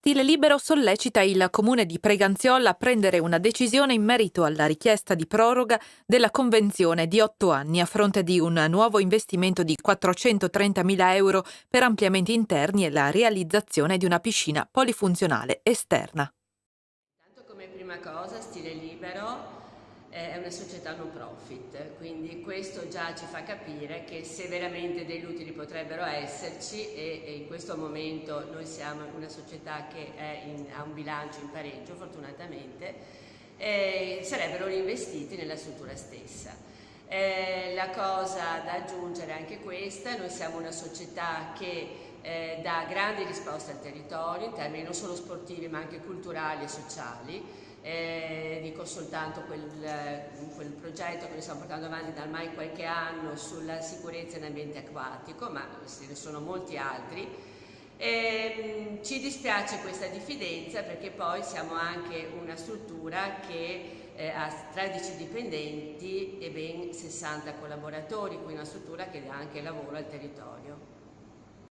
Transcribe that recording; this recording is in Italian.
Stile Libero sollecita il comune di Preganziola a prendere una decisione in merito alla richiesta di proroga della convenzione di 8 anni a fronte di un nuovo investimento di 430.000 euro per ampliamenti interni e la realizzazione di una piscina polifunzionale esterna. Tanto come prima cosa, Stile Libero è una società no profit, quindi questo già ci fa capire che se veramente degli utili potrebbero esserci e in questo momento noi siamo una società che ha un bilancio in pareggio fortunatamente, sarebbero reinvestiti nella struttura stessa. La cosa da aggiungere è anche questa: noi siamo una società che dà grandi risposte al territorio in termini non solo sportivi ma anche culturali e sociali. Dico soltanto quel progetto che noi stiamo portando avanti da ormai qualche anno sulla sicurezza in ambiente acquatico, ma ce ne sono molti altri. Ci dispiace questa diffidenza perché poi siamo anche una struttura che ha 13 dipendenti e ben 60 collaboratori, quindi una struttura che dà anche lavoro al territorio.